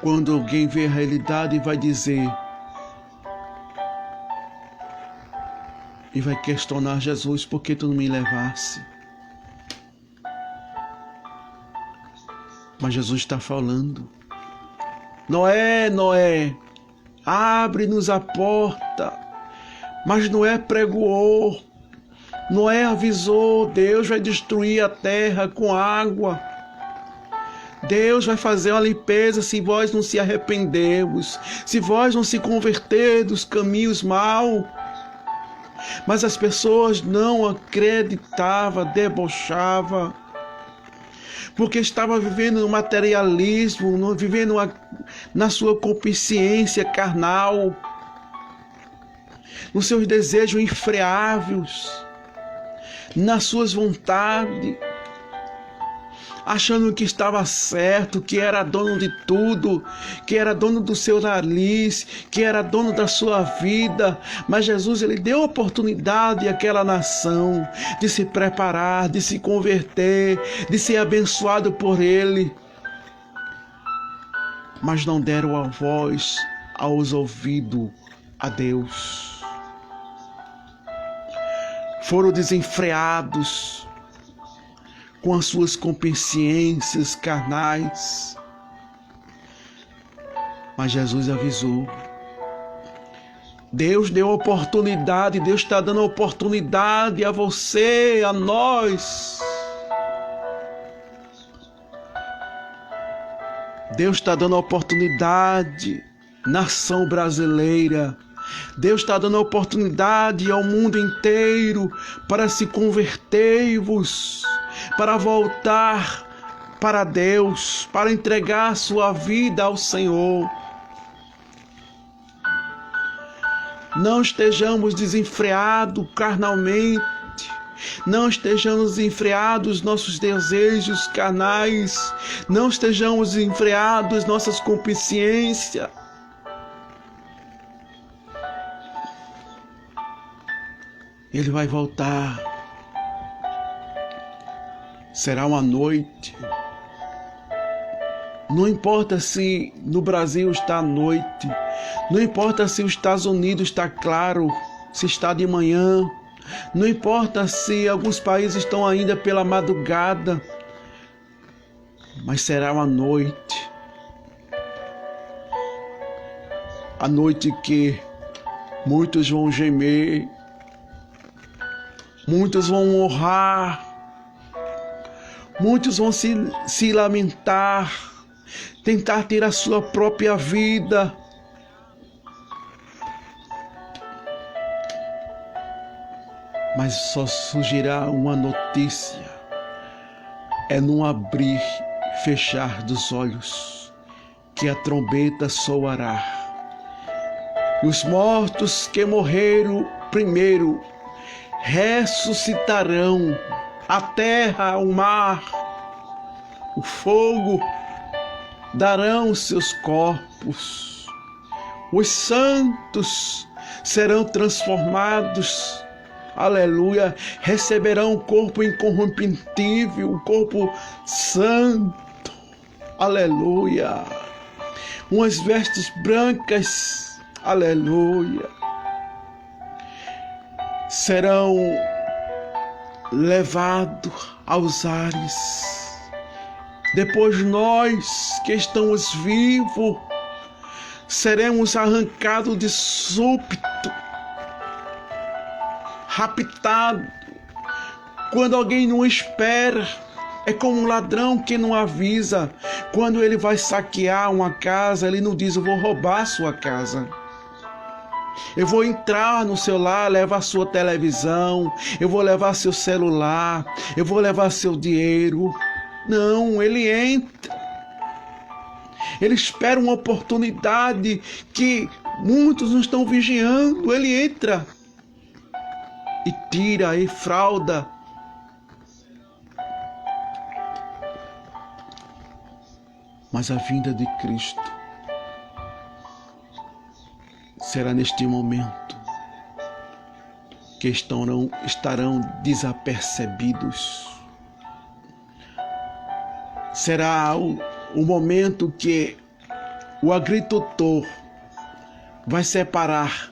Quando alguém vê a realidade, vai dizer e vai questionar: Jesus, por que tu não me levasse? Mas Jesus está falando: Noé, Noé, abre-nos a porta. Mas Noé pregoou, Noé avisou: Deus vai destruir a terra com água. Deus vai fazer uma limpeza se vós não se arrependermos, se vós não se converter dos caminhos maus. Mas as pessoas não acreditavam, debochavam, porque estavam vivendo no materialismo, vivendo na sua concupiscência carnal, nos seus desejos infreáveis, nas suas vontades, achando que estava certo, que era dono de tudo, que era dono do seu nariz, que era dono da sua vida. Mas Jesus, ele deu oportunidade àquela nação de se preparar, de se converter, de ser abençoado por ele. Mas não deram a voz aos ouvidos a Deus. Foram desenfreados com as suas concupiscências carnais. Mas Jesus avisou. Deus deu oportunidade, Deus está dando oportunidade a você, a nós. Deus está dando oportunidade, nação brasileira. Deus está dando oportunidade ao mundo inteiro para se converter-vos, para voltar para Deus, para entregar sua vida ao Senhor. Não estejamos desenfreados carnalmente, não estejamos desenfreados nossos desejos carnais, não estejamos desenfreados nossas concupiscências. Ele vai voltar. Será uma noite. Não importa se no Brasil está à noite. Não importa se os Estados Unidos está claro, se está de manhã. Não importa se alguns países estão ainda pela madrugada. Mas será uma noite. A noite que muitos vão gemer. Muitos vão honrar, muitos vão se lamentar, tentar ter a sua própria vida. Mas só surgirá uma notícia, é num abrir e fechar dos olhos, que a trombeta soará. E os mortos que morreram primeiro ressuscitarão, a terra, o mar, o fogo darão seus corpos. Os santos serão transformados, aleluia, receberão um corpo incorruptível, um corpo santo, aleluia, umas vestes brancas, aleluia. Serão levados aos ares. Depois nós que estamos vivos seremos arrancados de súbito, raptados. Quando alguém não espera, é como um ladrão que não avisa. Quando ele vai saquear uma casa, ele não diz: eu vou roubar a sua casa. Eu vou entrar no seu lar, levar sua televisão, eu vou levar seu celular, eu vou levar seu dinheiro. Não, ele entra. Ele espera uma oportunidade que muitos não estão vigiando. Ele entra e tira e frauda. Mas a vinda de Cristo será neste momento que estarão desapercebidos. Será o momento que o agricultor vai separar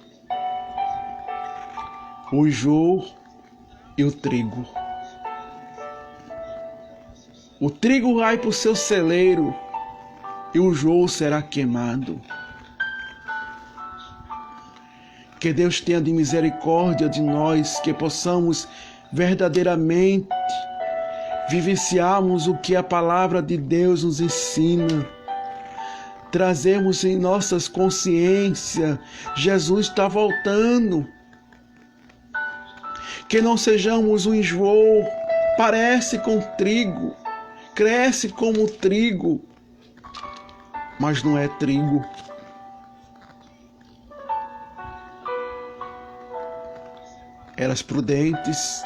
o joio e o trigo. O trigo vai para o seu celeiro e o joio será queimado. Que Deus tenha de misericórdia de nós, que possamos verdadeiramente vivenciarmos o que a palavra de Deus nos ensina, trazemos em nossas consciências, Jesus está voltando. Que não sejamos um enjoo, parece com trigo, cresce como trigo, mas não é trigo. Elas prudentes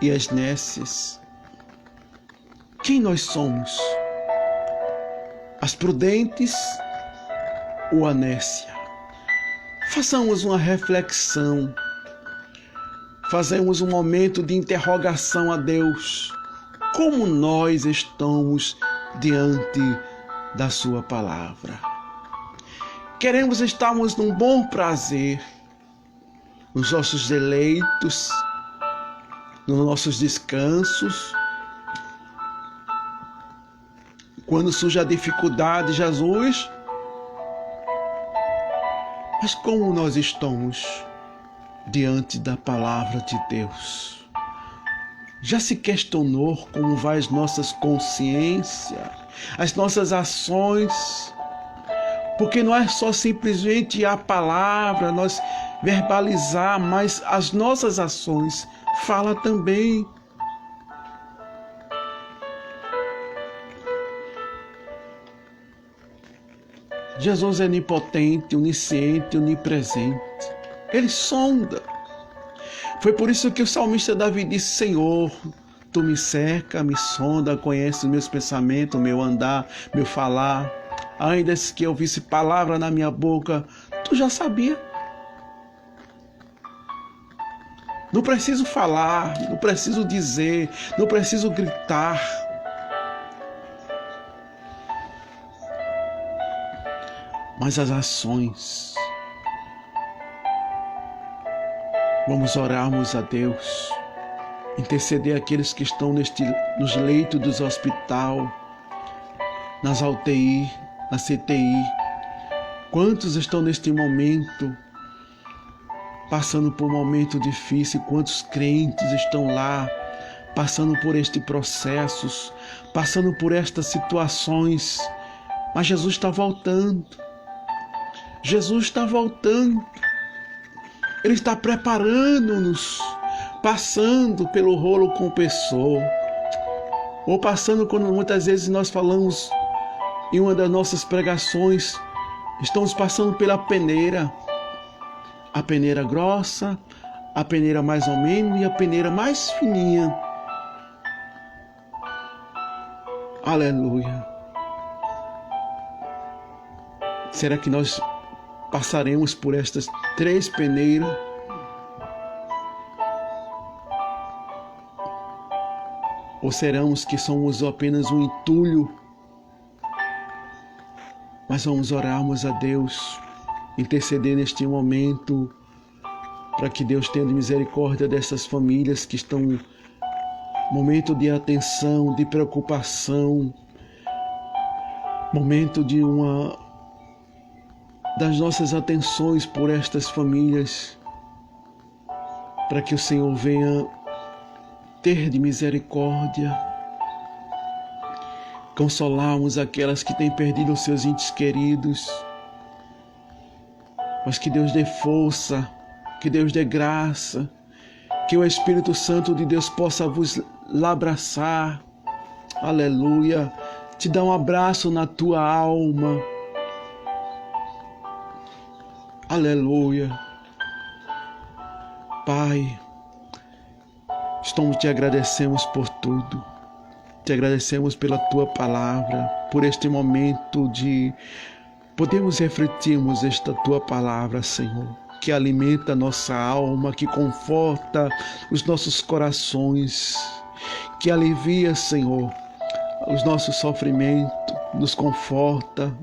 e as nécias. Quem nós somos? As prudentes ou a nécia? Façamos uma reflexão. Fazemos um momento de interrogação a Deus. Como nós estamos diante da sua palavra? Queremos estarmos num bom prazer, nos nossos deleitos, nos nossos descansos. Quando surge a dificuldade, Jesus, mas como nós estamos diante da palavra de Deus? Já se questionou como vai as nossas consciências, as nossas ações? Porque não é só simplesmente a palavra, nós verbalizar, mas as nossas ações falam também. Jesus é onipotente, onisciente, onipresente. Ele sonda. Foi por isso que o salmista Davi disse: Senhor, Tu me cerca, me sonda, conhece os meus pensamentos, o meu andar, meu falar. Ainda que eu visse palavra na minha boca, Tu já sabia. Não preciso falar, não preciso dizer, não preciso gritar. Mas as ações. Vamos orarmos a Deus, interceder aqueles que estão nos leitos dos hospitais, nas UTI, na CTI. Quantos estão neste momento passando por um momento difícil? Quantos crentes estão lá passando por este processo, passando por estas situações? Mas Jesus está voltando. Jesus está voltando. Ele está preparando-nos, passando pelo rolo compressor, ou passando quando muitas vezes nós falamos em uma das nossas pregações, estamos passando pela peneira. A peneira grossa, a peneira mais ou menos e a peneira mais fininha. Aleluia. Será que nós passaremos por estas 3 peneiras? Ou seremos que somos apenas um entulho? Mas vamos orarmos a Deus, interceder neste momento, para que Deus tenha misericórdia dessas famílias que estão em momento de atenção, de preocupação, momento das nossas atenções por estas famílias, para que o Senhor venha ter de misericórdia, consolarmos aquelas que têm perdido os seus entes queridos, mas que Deus dê força, que Deus dê graça, que o Espírito Santo de Deus possa vos abraçar, aleluia, te dar um abraço na tua alma, aleluia. Pai, te agradecemos por tudo, te agradecemos pela tua palavra, por este momento de podermos refletirmos esta tua palavra, Senhor, que alimenta a nossa alma, que conforta os nossos corações, que alivia, Senhor, os nossos sofrimentos, nos conforta,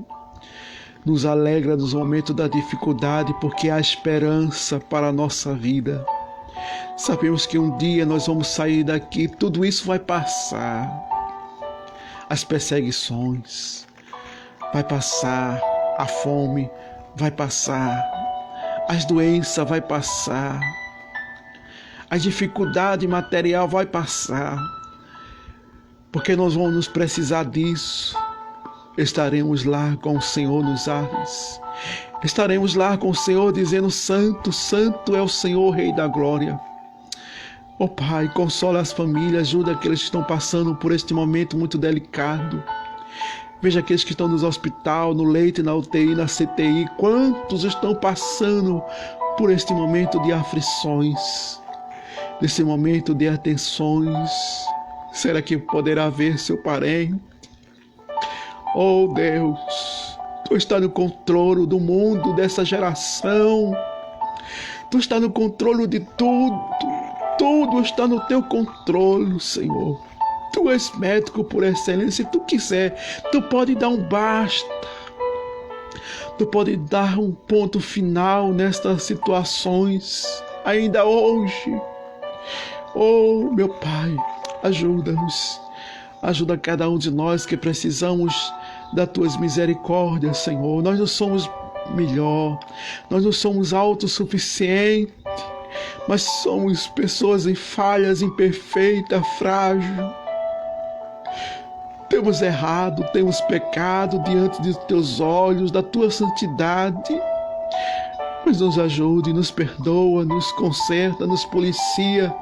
nos alegra nos momentos da dificuldade, porque há esperança para a nossa vida. Sabemos que um dia nós vamos sair daqui, tudo isso vai passar. As perseguições, vai passar, a fome vai passar, as doenças vai passar, a dificuldade material vai passar. porque nós vamos precisar disso. Estaremos lá com o Senhor nos ares. Estaremos lá com o Senhor dizendo: Santo, Santo é o Senhor, Rei da Glória. Ó Pai, consola as famílias, ajuda aqueles que estão passando por este momento muito delicado. Veja aqueles que estão nos hospital, no leito, na UTI, na CTI. Quantos estão passando por este momento de aflições, desse momento de atenções? Será que poderá ver seu parente? Oh Deus, Tu está no controle do mundo, dessa geração. Tu está no controle de tudo. Tudo está no Teu controle, Senhor. Tu és médico por excelência. Se Tu quiser, Tu pode dar um basta. Tu pode dar um ponto final nestas situações, ainda hoje. Oh, meu Pai, ajuda-nos. Ajuda cada um de nós que precisamos das Tuas misericórdias, Senhor. Nós não somos melhor, nós não somos autossuficientes, mas somos pessoas em falhas, imperfeitas, frágeis. Temos errado, temos pecado diante de Teus olhos, da Tua santidade. Mas nos ajude, nos perdoa, nos conserta, nos policia.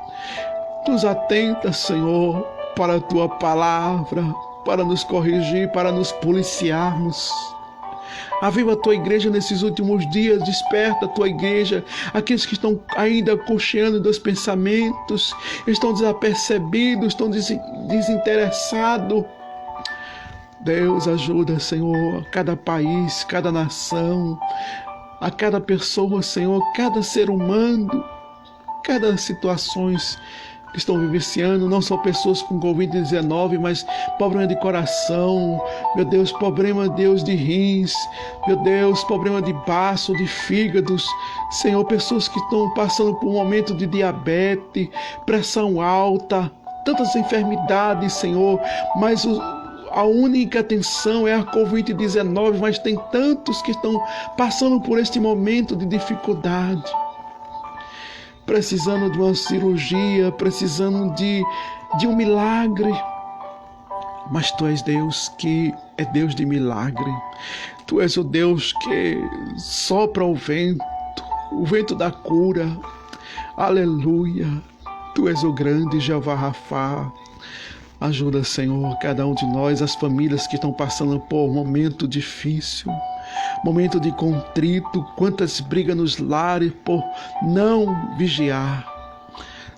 Nos atenta, Senhor, para a Tua palavra, para nos corrigir, para nos policiarmos. Aviva a Tua igreja nesses últimos dias, desperta a Tua igreja, aqueles que estão ainda cocheando dos pensamentos, estão desapercebidos, estão desinteressados. Deus, ajuda, Senhor, a cada país, cada nação, a cada pessoa, Senhor, cada ser humano, cada situações que estão vivenciando, não só pessoas com Covid-19, mas problema de coração, meu Deus, problema, Deus, de rins, meu Deus, problema de baço, de fígados, Senhor, pessoas que estão passando por um momento de diabetes, pressão alta, tantas enfermidades, Senhor, mas a única atenção é a Covid-19, mas tem tantos que estão passando por este momento de dificuldade, precisando de uma cirurgia, precisando de um milagre. Mas Tu és Deus que é Deus de milagre. Tu és o Deus que sopra o vento da cura. Aleluia. Tu és o grande Jeová Rafá. Ajuda, Senhor, cada um de nós, as famílias que estão passando por um momento difícil, momento de contrito, quantas brigas nos lares por não vigiar.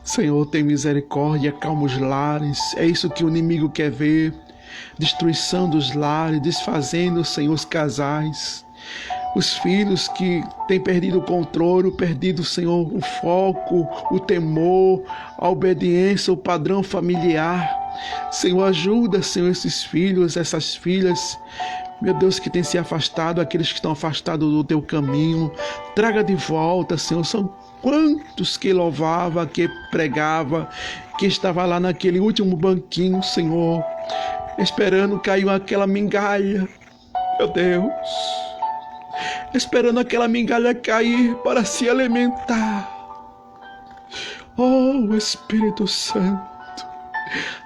Senhor, tem misericórdia, acalma os lares. É isso que o inimigo quer ver, destruição dos lares, desfazendo, Senhor, os casais. Os filhos que têm perdido o controle, perdido, Senhor, o foco, o temor, a obediência, o padrão familiar. Senhor, ajuda, Senhor, esses filhos, essas filhas, meu Deus, que têm se afastado, aqueles que estão afastados do Teu caminho. Traga de volta, Senhor. São quantos que louvava, que pregava, que estava lá naquele último banquinho, Senhor, esperando cair aquela migalha, meu Deus, esperando aquela migalha cair para se alimentar. Oh, Espírito Santo,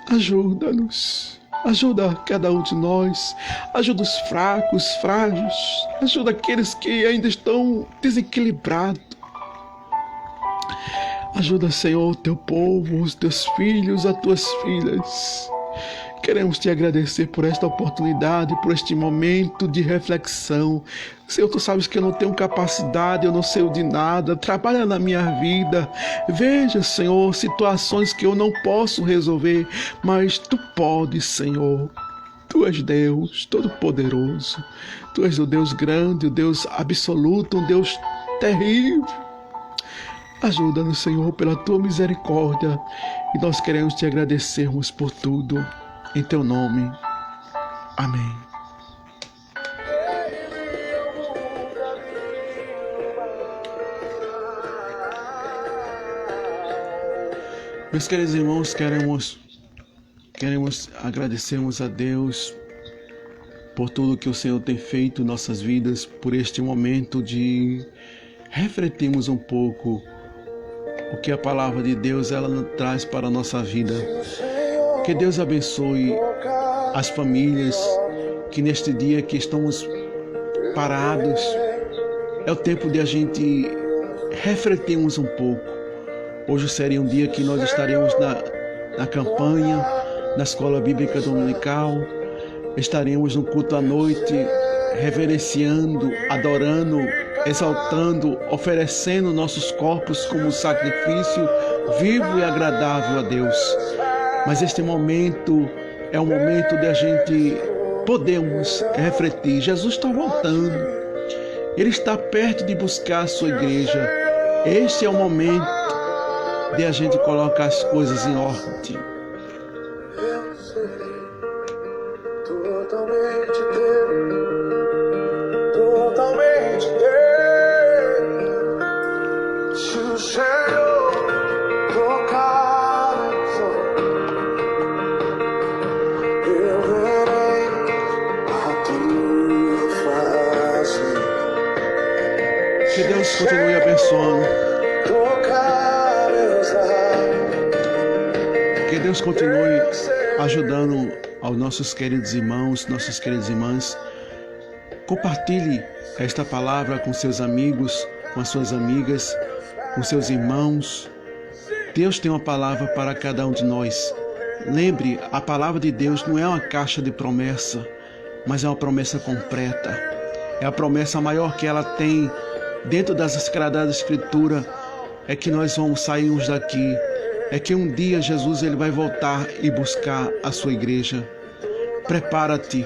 ajuda-nos, ajuda cada um de nós, ajuda os fracos, frágeis, ajuda aqueles que ainda estão desequilibrados. Ajuda, Senhor, o Teu povo, os Teus filhos, as Tuas filhas. Queremos Te agradecer por esta oportunidade, por este momento de reflexão. Senhor, Tu sabes que eu não tenho capacidade, eu não sei de nada. Trabalha na minha vida. Veja, Senhor, situações que eu não posso resolver, mas Tu podes, Senhor. Tu és Deus Todo-Poderoso. Tu és o Deus grande, o Deus absoluto, um Deus terrível. Ajuda-nos, Senhor, pela Tua misericórdia. E nós queremos Te agradecermos por tudo. Em Teu nome. Amém. Meus queridos irmãos, queremos agradecermos a Deus por tudo que o Senhor tem feito em nossas vidas, por este momento de refletirmos um pouco o que a palavra de Deus ela nos traz para a nossa vida. Que Deus abençoe as famílias que neste dia que estamos parados, é o tempo de a gente refletirmos um pouco. Hoje seria um dia que nós estaremos na campanha, na escola bíblica dominical, estaremos no culto à noite, reverenciando, adorando, exaltando, oferecendo nossos corpos como sacrifício vivo e agradável a Deus. Mas este momento é o momento de a gente podermos refletir. Jesus está voltando. Ele está perto de buscar a sua igreja. Este é o momento de a gente colocar as coisas em ordem. Eu sei, totalmente teu, totalmente teu. Se o Senhor tocar em sol, eu verei a tua face. Que Deus continue abençoando. Tocar meus lábios. Que Deus continue ajudando aos nossos queridos irmãos, nossas queridas irmãs. Compartilhe esta palavra com seus amigos, com as suas amigas, com seus irmãos. Deus tem uma palavra para cada um de nós. Lembre, a palavra de Deus não é uma caixa de promessa, mas é uma promessa completa. É a promessa maior que ela tem dentro das Sagradas Escrituras, é que nós vamos sairmos daqui. É que um dia Jesus ele vai voltar e buscar a sua igreja. Prepara-te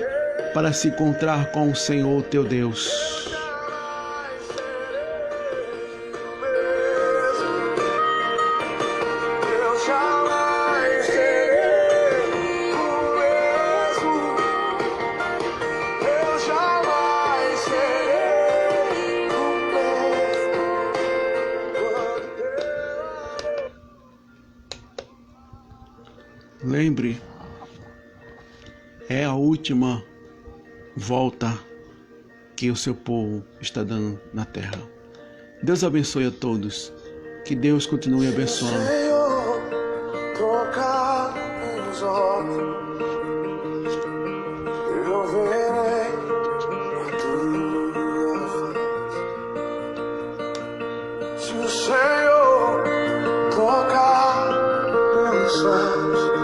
para se encontrar com o Senhor teu Deus. Eu jamais serei o mesmo. Eu jamais serei o mesmo. Lembre, é a última volta que o seu povo está dando na terra. Deus abençoe a todos. Que Deus continue abençoando. Senhor, tocar meus olhos, eu verei a tua face. Se o Senhor tocar meus olhos,